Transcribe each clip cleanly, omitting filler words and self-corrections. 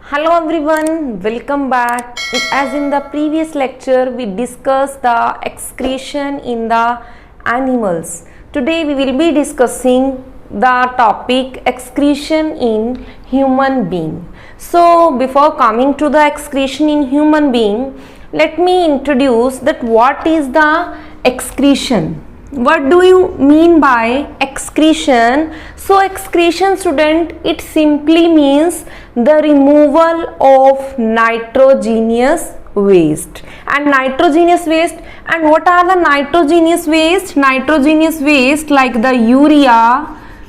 Hello everyone, welcome back. As in the previous lecture, we discussed the excretion in the animals. Today we will be discussing the topic excretion in human being. So before coming to the excretion in human being, let me introduce that what is the excretion. What do you mean by excretion? So excretion, student, it simply means the removal of nitrogenous waste. And nitrogenous waste, and what are the nitrogenous waste? Nitrogenous waste like the urea,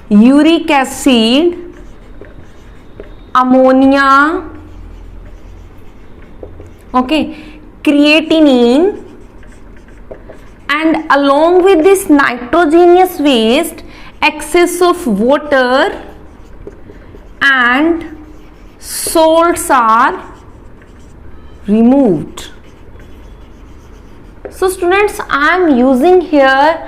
uric acid, ammonia, okay, creatinine, and along with this nitrogenous waste, excess of water and salts are removed. So students, I am using here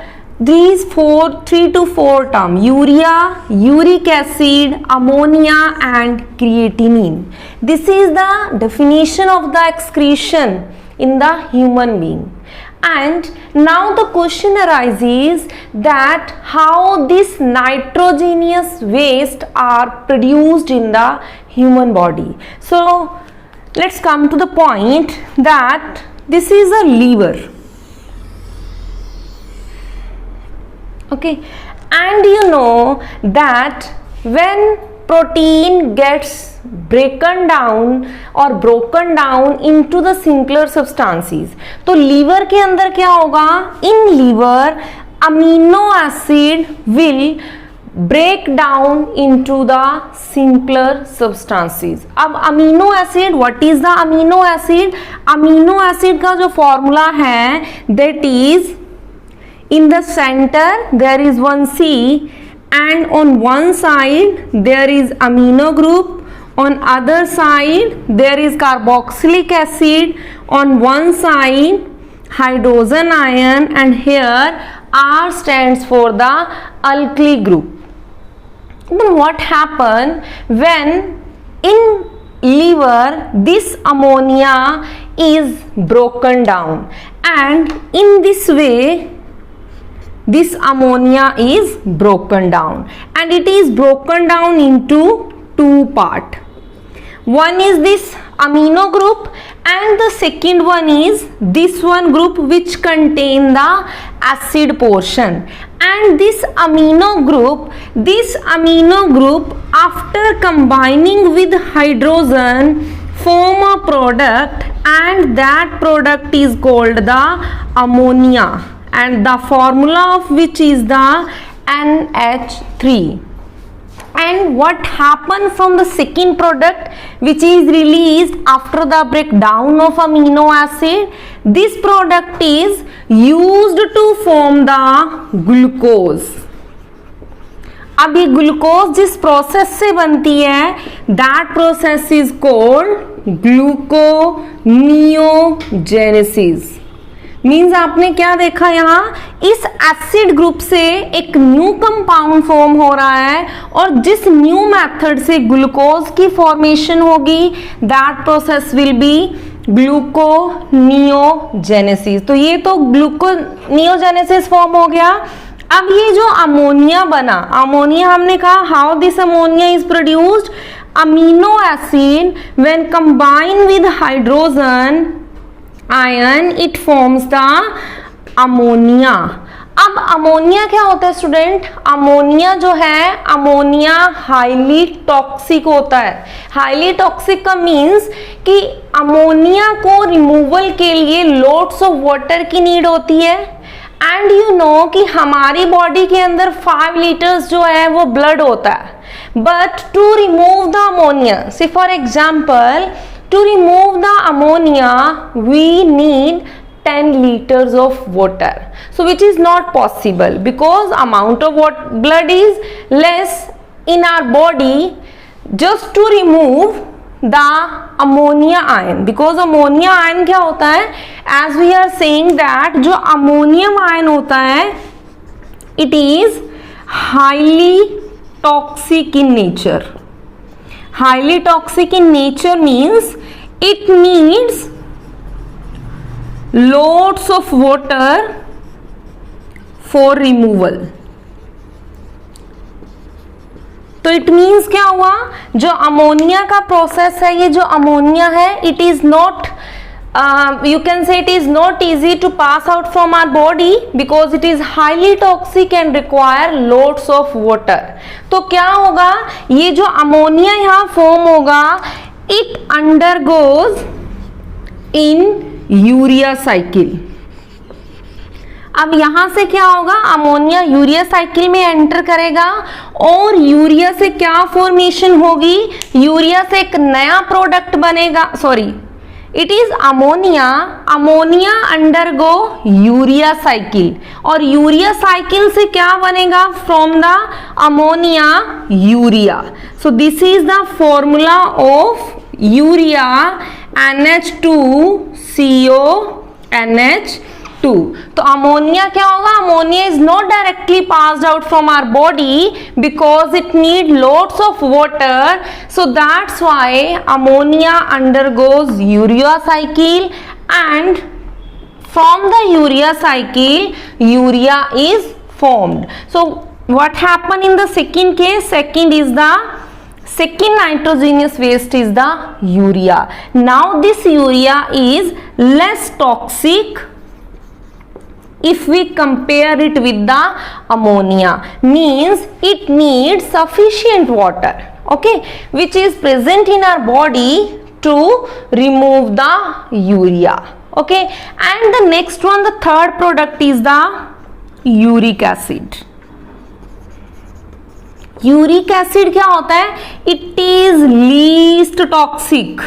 these 3 to 4 terms: urea, uric acid, ammonia and creatinine. This is the definition of the excretion in the human being. And now the question arises that how this nitrogenous waste are produced in the human body. So let's come to the point that this is a liver, okay, and you know that when protein gets broken down into the simpler substances, तो liver के अंदर क्या होगा? In liver amino acid will break down into the simpler substances. अब amino acid, what is the amino acid? Amino acid का जो formula है that is in the center there is one C and on one side there is amino group, on other side there is carboxylic acid, on one side hydrogen ion, and here R stands for the alkali group. Then what happen when in liver this ammonia is broken down, and in this way this ammonia is broken down, and it is broken down into two parts. One is this amino group and the second one is this one group which contain the acid portion. And this amino group after combining with hydrogen form a product, and that product is called the ammonia, and the formula of which is the NH3. And what happened from the second product which is released after the breakdown of amino acid? This product is used to form the glucose. अब ये glucose जिस process से बनती है that process is called gluconeogenesis. Means आपने क्या देखा, यहाँ इस एसिड ग्रुप से एक न्यू कंपाउंड फॉर्म हो रहा है, और जिस न्यू मेथड से ग्लूकोज की फॉर्मेशन होगी that process will be gluconeogenesis. तो ये तो ग्लूकोनियोजेनेसिस फॉर्म हो गया. अब ये जो अमोनिया बना, अमोनिया हमने कहा how this ammonia is produced? Amino acid when combine with hydrogen ion it forms the ammonia. अब अमोनिया क्या होता है स्टूडेंट? अमोनिया जो है, अमोनिया हाईली टॉक्सिक होता है. हाईली टॉक्सिक का मीन्स कि अमोनिया को रिमूवल के लिए लोट्स ऑफ वाटर की नीड होती है. एंड यू नो कि हमारी बॉडी के अंदर 5 लीटर्स जो है वो ब्लड होता है. But to remove the ammonia, say for example to remove the ammonia we need 10 liters of water, so which is not possible because amount of blood is less in our body just to remove the ammonia ion. Because ammonia ion क्या होता है? as we are saying that जो ammonium ion होता है it is highly toxic in nature. highly toxic in nature means it needs loads of water for removal. तो it means क्या हुआ, जो अमोनिया का प्रोसेस है, ये जो अमोनिया है, it is not, you can say it is not easy to pass out from our body because it is highly toxic and require loads of water. तो क्या होगा, ये जो अमोनिया यहाँ फॉर्म होगा, it undergoes in urea cycle. अब यहां से क्या होगा, अमोनिया यूरिया साइकिल में एंटर करेगा और यूरिया से क्या फॉर्मेशन होगी, यूरिया से एक नया प्रोडक्ट बनेगा, sorry it is ammonia, ammonia undergo urea cycle, और यूरिया साइकिल से क्या बनेगा, from the ammonia urea. So this is the formula of urea NH2CO NH2. तो अमोनिया क्या होगा, ammonia is not directly passed out from our body because it need lots of water, so that's why ammonia undergoes urea cycle and from the urea cycle urea is formed. So what happened in the second case, second nitrogenous waste is the urea. Now this urea is less toxic if we compare it with the ammonia, means it needs sufficient water, okay, which is present in our body to remove the urea, okay. And the next one, the third product is the uric acid. Uric acid क्या होता है, it is least toxic,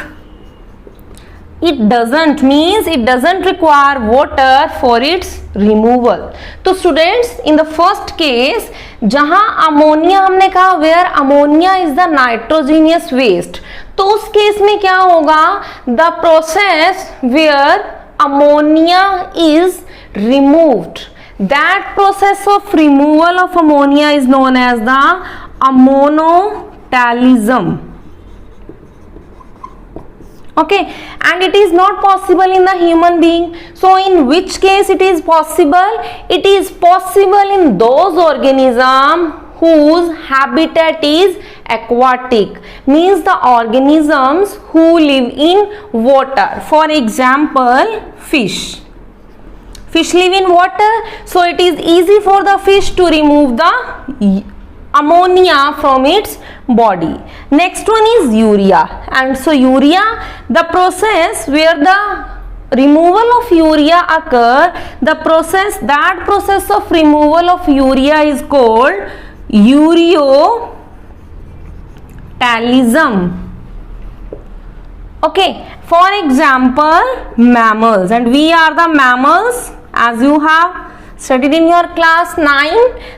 it doesn't require water for its removal. तो students, in the first case जहां ammonia हमने कहा, where ammonia is the nitrogenous waste, तो उस केस में क्या होगा, the process where ammonia is removed, that process of removal of ammonia is known as the ammonotalism, okay, and it is not possible in the human being. So in which case it is possible, it is possible in those organisms whose habitat is aquatic, means the organisms who live in water. For example, fish live in water, so it is easy for the fish to remove the ammonia from its body. Next one is urea, and so urea, the process where the removal of urea occur, that process of removal of urea is called ureotalism, okay. For example, mammals, and we are the mammals, as you have studied in your class 9,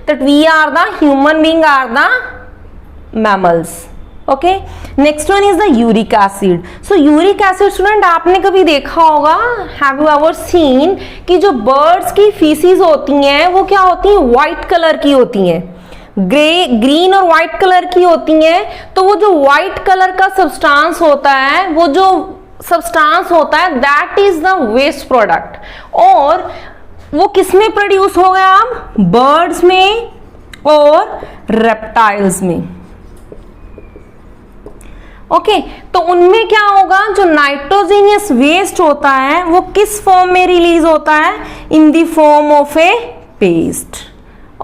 that we are the human being are the mammals, okay. Next one is the uric acid. So uric acid, student, आपने कभी देखा होगा, have you ever seen कि जो birds की feces होती हैं वो क्या होती हैं, white कलर की होती हैं, ग्रीन और व्हाइट कलर की होती हैं. तो वो जो व्हाइट कलर का सब्सटेंस होता है, वो जो सब्सटेंस होता है, that is the waste product, और वो किस में प्रोड्यूस हो गया, अब बर्ड्स में और रेप्टाइल्स में, ओके. तो उनमें क्या होगा, जो नाइट्रोजीनियस वेस्ट होता है वो किस फॉर्म में रिलीज होता है, in the form of A paste,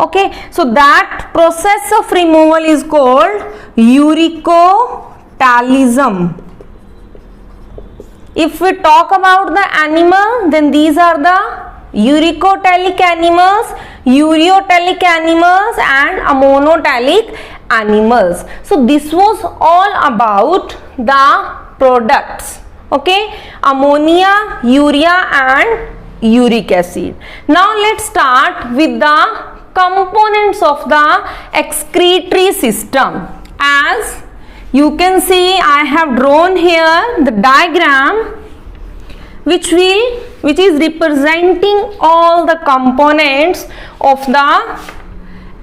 okay. So that process of removal is called uricotalism. If we talk about the animal, then these are the uricotalic animals, ureotalic animals and ammonotalic animals. So this was all about the products, okay, ammonia, urea and uric acid. Now let's start with the components of the excretory system. As you can see, I have drawn here the diagram which is representing all the components of the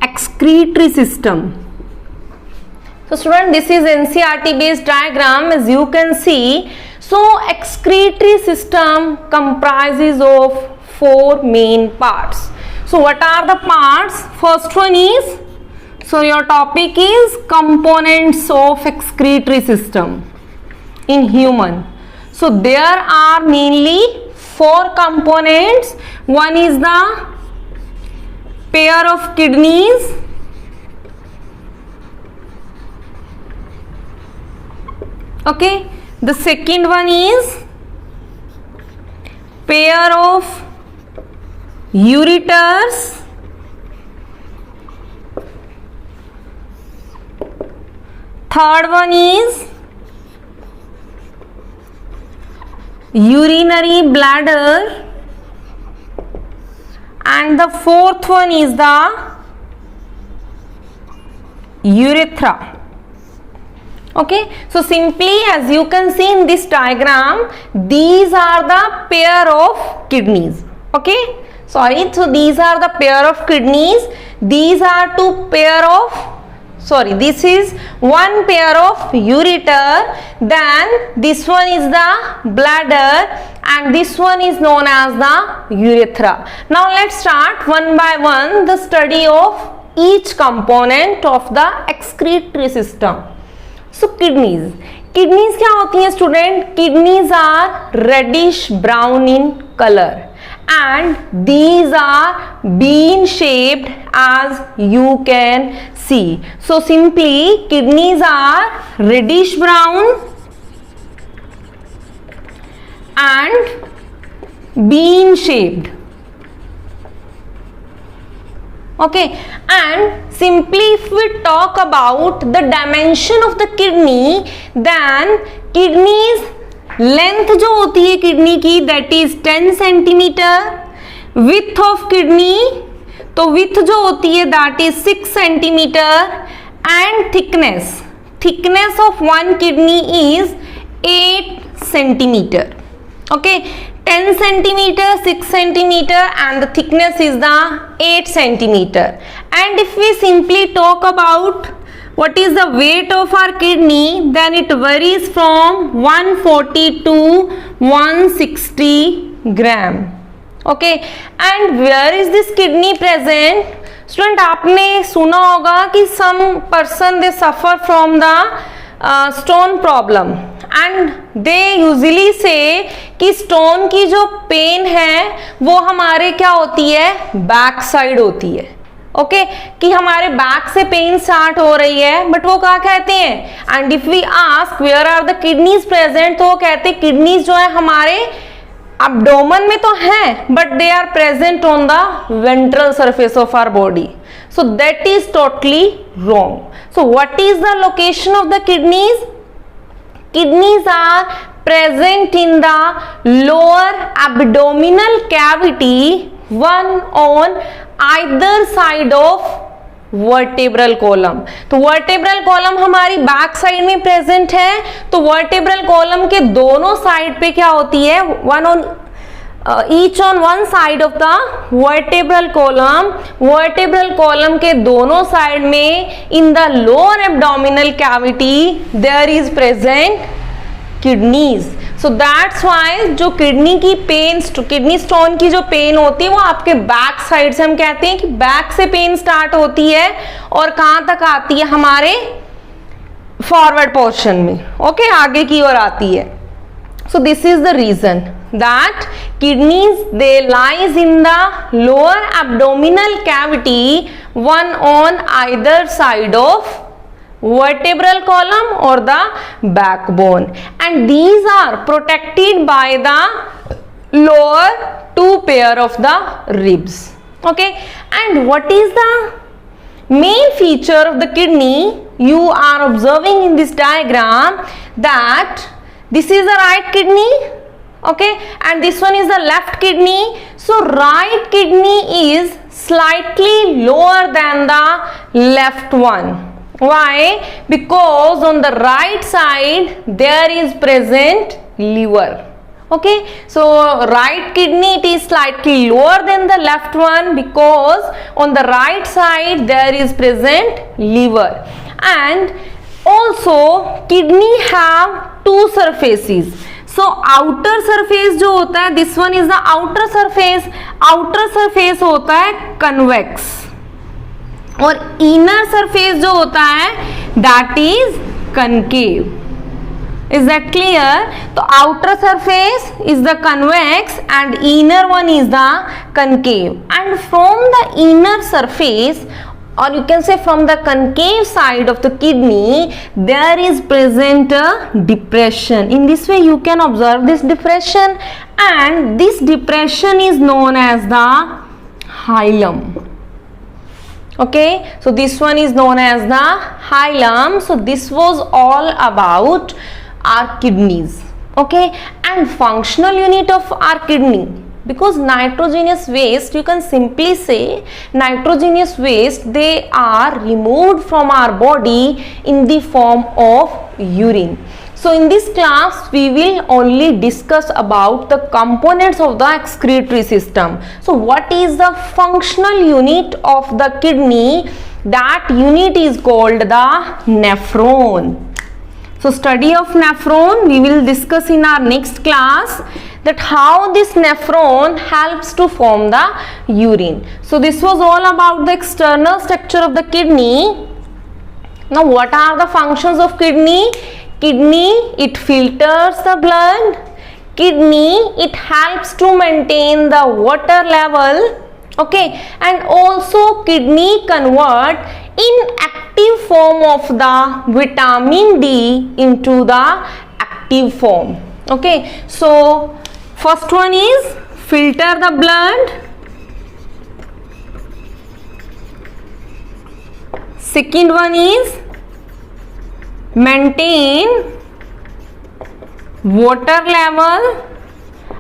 excretory system. So student, this is NCERT based diagram as you can see. So excretory system comprises of 4 main parts. So what are the parts? First one is, so your topic is components of excretory system in human. So there are mainly 4 components. One is the pair of kidneys, okay. The second one is pair of ureters, third one is urinary bladder, and the fourth one is the urethra. Okay, so simply as you can see in this diagram, these are the pair of kidneys. Okay, sorry, so these are the pair of kidneys, these are two pair of, sorry, this is one pair of ureter, then this one is the bladder, and this one is known as the urethra. Now let's start one by one the study of each component of the excretory system. So kidneys, kidneys क्या होती हैं student? Kidneys are reddish brown in color and these are bean shaped as you can see. So simply kidneys are reddish brown and bean shaped. Okay, and simply if we talk about the dimension of the kidney, then kidneys length जो होती है kidney की that is 10 centimetre, width of kidney तो width जो होती है that is 6 centimetre, and thickness of one kidney is 8 centimeter. Okay, 10 centimeter, 6 centimeter, and the thickness is the 8 centimeter. And if we simply talk about what is the weight of our kidney, then it varies from 140 to 160 gram. Okay, and where is this kidney present? Student, आपने सुना होगा कि some person they suffer from the stone problem and they usually say कि stone की जो pen है वो हमारे क्या होती है, बैक साइड होती है. ओके, कि हमारे बैक से पेन स्टार्ट हो रही है, बट वो क्या कहते हैं, and if we ask where are the kidneys present, तो वो कहते हैं किडनीज जो है हमारे एब्डोमेन में तो हैं but they are present on the ventral surface of our body. So that is totally wrong. So what is the location of the kidneys? Kidneys are present in the lower abdominal cavity, one on either side of vertebral column. तो vertebral column हमारी back side में present है, तो vertebral column के दोनों side पे क्या होती है, one on each on one side of the vertebral column. vertebral column के दोनों साइड में in the lower abdominal cavity there is present kidneys. So that's why जो किडनी की पेन, किडनी स्टोन की जो पेन होती है वो आपके बैक साइड से, हम कहते हैं कि बैक से पेन स्टार्ट होती है और कहां तक आती है, हमारे फॉरवर्ड पोर्शन में. ओके, आगे की ओर आती है. So this is the reason that kidneys they lies in the lower abdominal cavity, one on either side of vertebral column or the backbone, and these are protected by the lower two pair of the ribs. Okay, and what is the main feature of the kidney? You are observing in this diagram that this is the right kidney, okay, and this one is the left kidney. So right kidney is slightly lower than the left one. Why? Because on the right side there is present liver. Okay, so right kidney it is slightly lower than the left one because on the right side there is present liver. And also kidney have two surfaces. So outer surface जो होता है, this one is the outer surface. outer surface होता है convex और inner surface जो होता है that is concave. Is that clear? तो outer surface is the convex and inner one is the concave. And from the inner surface, or you can say from the concave side of the kidney, there is present a depression. In this way you can observe this depression, and this depression is known as the hilum. Okay, so this one is known as the hilum. So this was all about our kidneys. Okay, and functional unit of our kidney, because nitrogenous waste, you can simply say nitrogenous waste, they are removed from our body in the form of urine. So in this class we will only discuss about the components of the excretory system. So what is the functional unit of the kidney? That unit is called the nephron. So study of nephron we will discuss in our next class, that how this nephron helps to form the urine. So this was all about the external structure of the kidney. Now what are the functions of kidney? Kidney, it filters the blood. Kidney, it helps to maintain the water level. Okay, and also kidney convert inactive form of the vitamin D into the active form. Okay, so first one is filter the blood. Second one is maintain water level.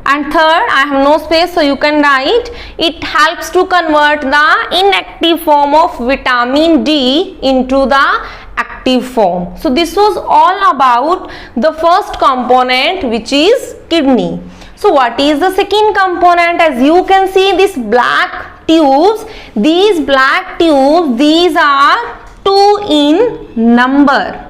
And third, I have no space, so you can write, it helps to convert the inactive form of vitamin D into the active form. So this was all about the first component, which is kidney. So what is the second component? As you can see, these black tubes, these black tubes, these are 2 in number.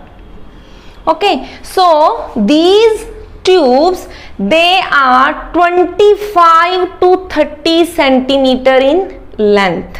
Okay, so these tubes, they are 25 to 30 centimeter in length,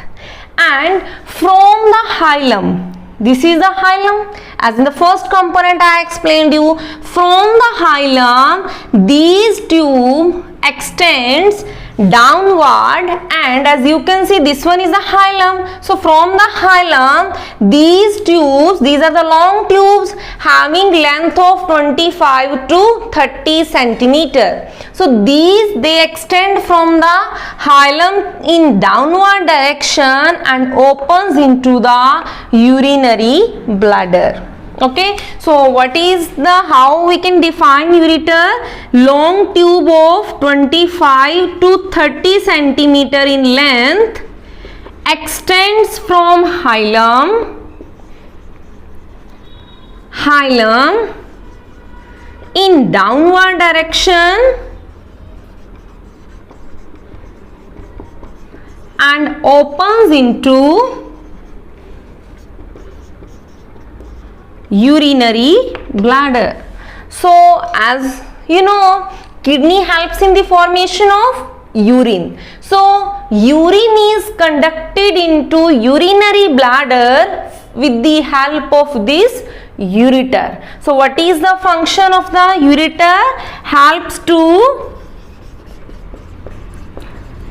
and from the hilum, this is the hilum, as in the first component I explained you, from the hilum these tube extends downward, and as you can see, this one is the hilum. So from the hilum, these tubes, these are the long tubes having length of 25 to 30 centimeter. So these, they extend from the hilum in downward direction and opens into the urinary bladder. Okay, so what is the, how we can define ureter? Long tube of 25 to 30 centimeter in length, extends from hilum in downward direction and opens into urinary bladder. So as you know, kidney helps in the formation of urine. So urine is conducted into urinary bladder with the help of this ureter. So what is the function of the ureter? Helps to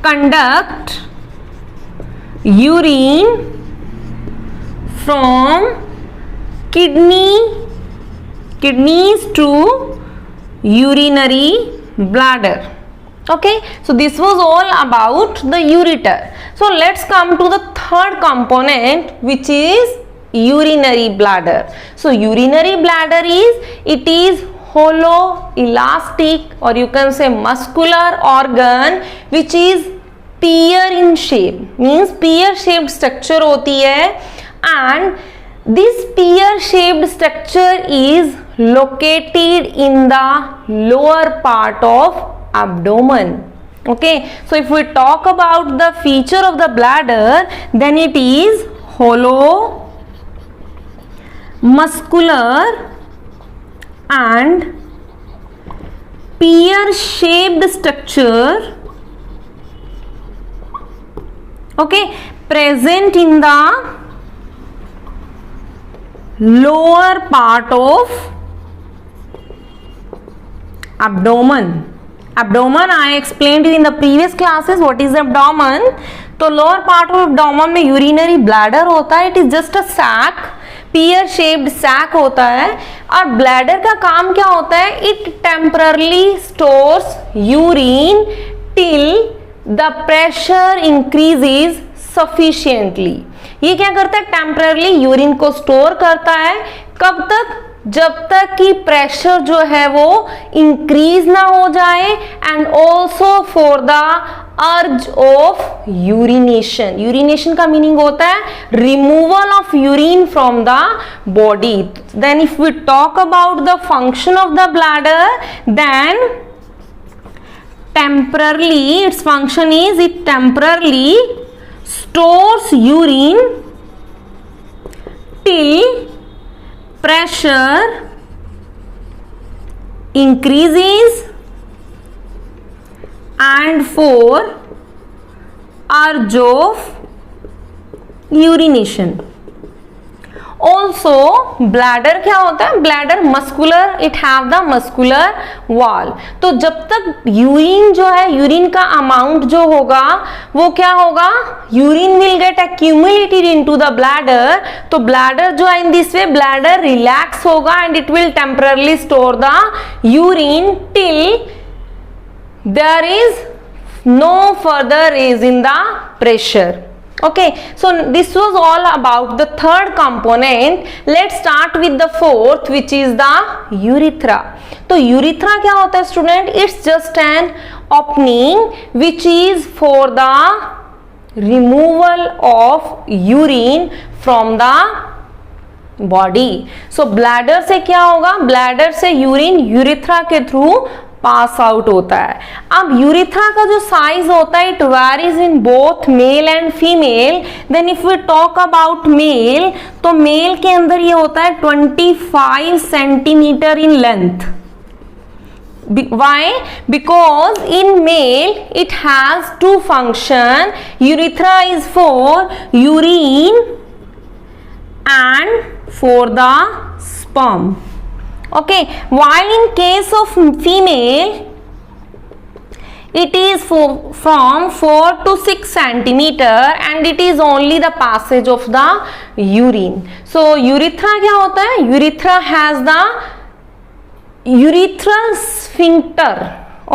conduct urine from kidneys to urinary bladder. Okay, so this was all about the ureter. So let's come to the third component, which is urinary bladder. So urinary bladder it is hollow, elastic, or you can say muscular organ which is pear in shape, means pear shaped structure होती है, and this pear shaped structure is located in the lower part of abdomen. Okay, so if we talk about the feature of the bladder, then it is hollow, muscular and pear shaped structure, okay, present in the lower part of abdomen. Abdomen I explained you in the previous classes what is abdomen. तो lower part of abdomen में urinary bladder होता है. It is just a sac, pear shaped sac होता है. और bladder का काम क्या होता है? It temporarily stores urine till the pressure increases sufficiently. ये क्या करता है? टेम्पररली यूरिन को स्टोर करता है. कब तक? जब तक कि प्रेशर जो है वो इंक्रीज ना हो जाए. And also for the urge of urination. Urination का मीनिंग होता है removal of urine from the body. Then if we talk about the function of the bladder, then temporarily its function is it temporarily stores urine till pressure increases and for urge of urination. Also bladder क्या होता है? Bladder muscular, it have the muscular wall. तो जब तक urine जो है, urine का amount जो होगा वो क्या होगा? Urine will get accumulated into the bladder. तो ब्लैडर जो है in this way bladder relax होगा and it will temporarily store the urine till there is no further raise in the pressure. Okay, so this was all about the third component. Let's start with the fourth, which is the urethra. तो urethra क्या होता है student? It's just an opening which is for the removal of urine from the body. So bladder से क्या होगा? Bladder से urine urethra के through pass out होता है. अब यूरिथ्रा का जो साइज होता है it varies in both male and female. Then if we talk about male, तो मेल के अंदर ये होता है 25 centimetre in length. Why? Because in male it has two function. Urethra is for urine and for the sperm. Okay, while in case of female it is from 4 to 6 centimeter and it is only the passage of the urine. So urethra क्या होता है? Urethra has the urethral sphincter.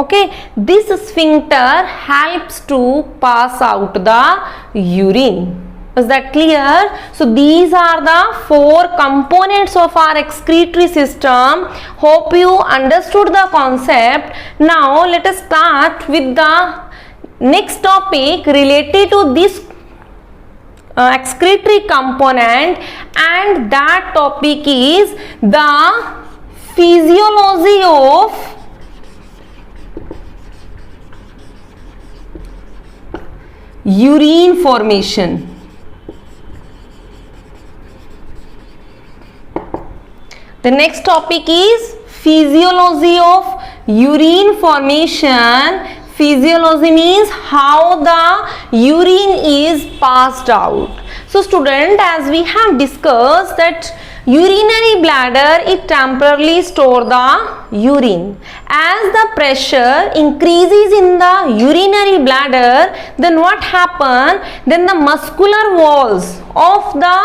Okay, this sphincter helps to pass out the urine. Is that clear? So these are the four components of our excretory system. Hope you understood the concept. Now let us start with the next topic related to this excretory component, and that topic is the physiology of urine formation. The next topic is physiology of urine formation. Physiology means how the urine is passed out. So student, as we have discussed that urinary bladder, it temporarily store the urine. As the pressure increases in the urinary bladder, then what happen? Then the muscular walls of the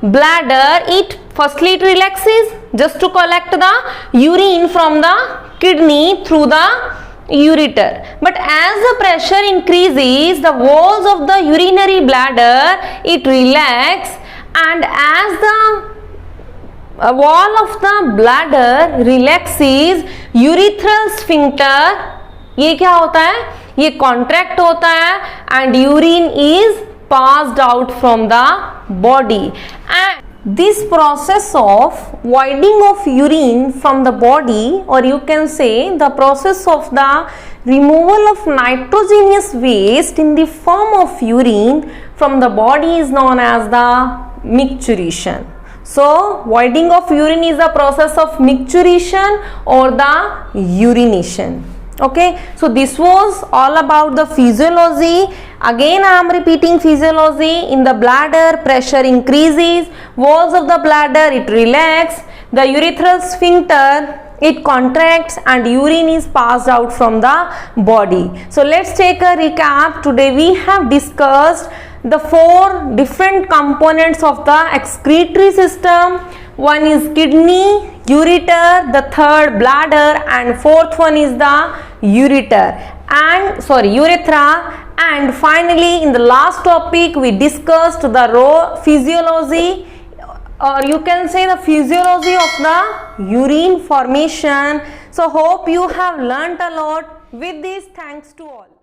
bladder, it firstly it relaxes just to collect the urine from the kidney through the ureter. But as the pressure increases, the walls of the urinary bladder, it relax, and as the wall of the bladder relaxes, urethral sphincter ये क्या होता है? ये contract होता है and urine is passed out from the body. And this process of voiding of urine from the body, or you can say the process of the removal of nitrogenous waste in the form of urine from the body, is known as the micturition. So voiding of urine is the process of micturition or the urination. Okay, so this was all about the physiology. Again I am repeating physiology. In the bladder, pressure increases, walls of the bladder it relax, the urethral sphincter it contracts, and urine is passed out from the body. So let's take a recap. Today we have discussed the 4 different components of the excretory system. One is kidney, ureter, the third bladder, and fourth one is the urethra. And finally in the last topic we discussed the physiology, or you can say the physiology of the urine formation. So hope you have learnt a lot. With this, thanks to all.